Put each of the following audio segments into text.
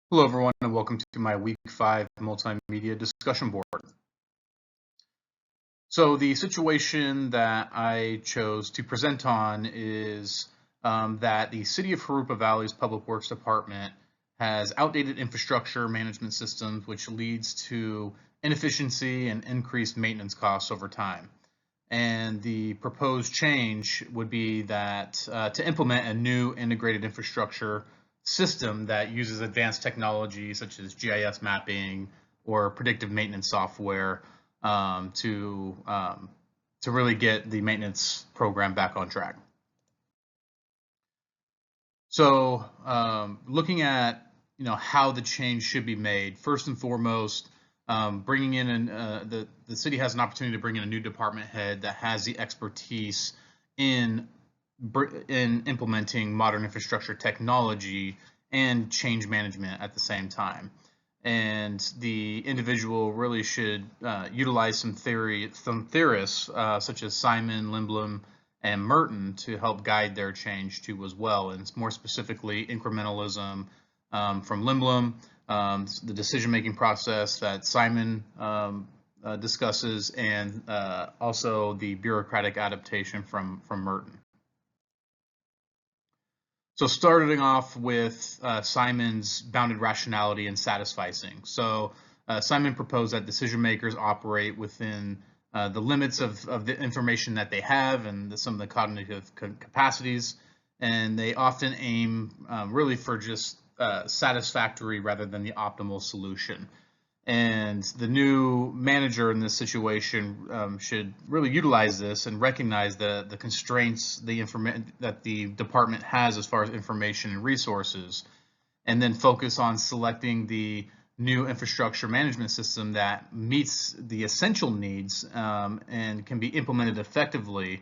Hello, everyone, and welcome to my Week 5 Multimedia discussion board. So the situation that I chose to present on is that the City of Harupa Valley's Public Works Department has outdated infrastructure management systems, which leads to inefficiency and increased maintenance costs over time. And the proposed change would be that to implement a new integrated infrastructure system that uses advanced technology such as GIS mapping or predictive maintenance software um, to um, to really get the maintenance program back on track. So, looking at how the change should be made, first and foremost, bringing in the city has an opportunity to bring in a new department head that has the expertise in in implementing modern infrastructure technology and change management at the same time. And the individual really should utilize some theorists such as Simon, Lindblom, and Merton to help guide their change too as well. And more specifically, incrementalism from Lindblom, the decision-making process that Simon discusses, and also the bureaucratic adaptation from Merton. So starting off with Simon's bounded rationality and satisficing. So Simon proposed that decision makers operate within the limits of the information that they have and some of the cognitive capacities, and they often aim really for just satisfactory rather than the optimal solution. And the new manager in this situation should really utilize this and recognize the constraints that the department has as far as information and resources, and then focus on selecting the new infrastructure management system that meets the essential needs and can be implemented effectively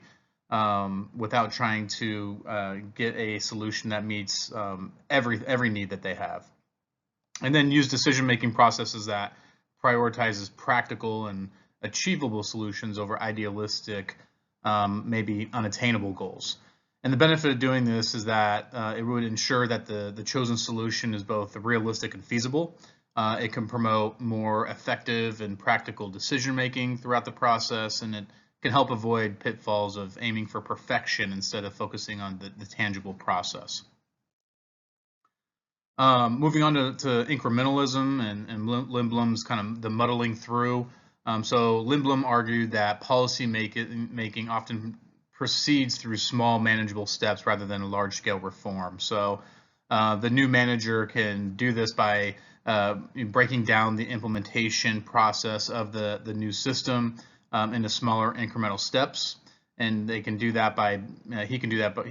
without trying to get a solution that meets every need that they have. And then use decision-making processes that prioritizes practical and achievable solutions over idealistic, maybe unattainable goals. And the benefit of doing this is that it would ensure that the chosen solution is both realistic and feasible. It can promote more effective and practical decision-making throughout the process, and it can help avoid pitfalls of aiming for perfection instead of focusing on the tangible process. Moving on to incrementalism and Lindblom's kind of the muddling through. So Lindblom argued that policy making often proceeds through small manageable steps rather than a large-scale reform. So the new manager can do this by breaking down the implementation process of the new system into smaller incremental steps. And they can do that by he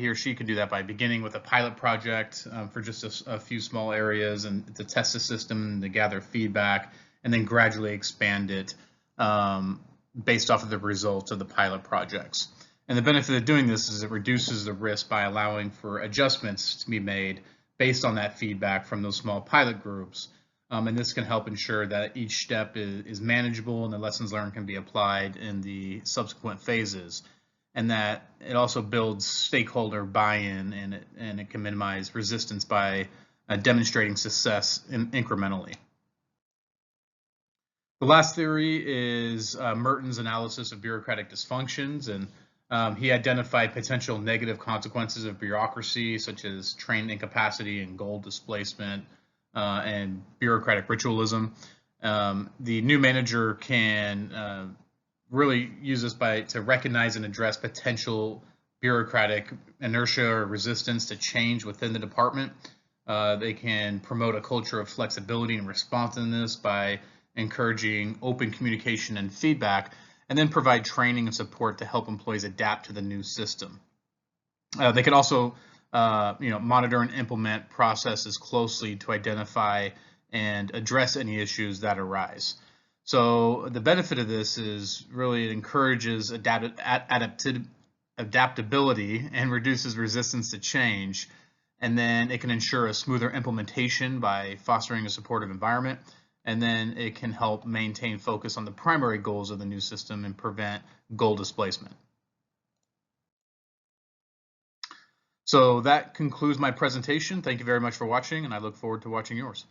or she can do that by beginning with a pilot project for just a few small areas and to test the system and to gather feedback, and then gradually expand it based off of the results of the pilot projects. And the benefit of doing this is it reduces the risk by allowing for adjustments to be made based on that feedback from those small pilot groups. And this can help ensure that each step is manageable and the lessons learned can be applied in the subsequent phases. And that it also builds stakeholder buy-in, and it can minimize resistance by demonstrating success incrementally. The last theory is Merton's analysis of bureaucratic dysfunctions, and he identified potential negative consequences of bureaucracy, such as trained incapacity and goal displacement and bureaucratic ritualism. The new manager can really use this to recognize and address potential bureaucratic inertia or resistance to change within the department. They can promote a culture of flexibility and responsiveness by encouraging open communication and feedback, and then provide training and support to help employees adapt to the new system. They can also monitor and implement processes closely to identify and address any issues that arise. So the benefit of this is really it encourages adaptability and reduces resistance to change. And then it can ensure a smoother implementation by fostering a supportive environment. And then it can help maintain focus on the primary goals of the new system and prevent goal displacement. So that concludes my presentation. Thank you very much for watching, and I look forward to watching yours.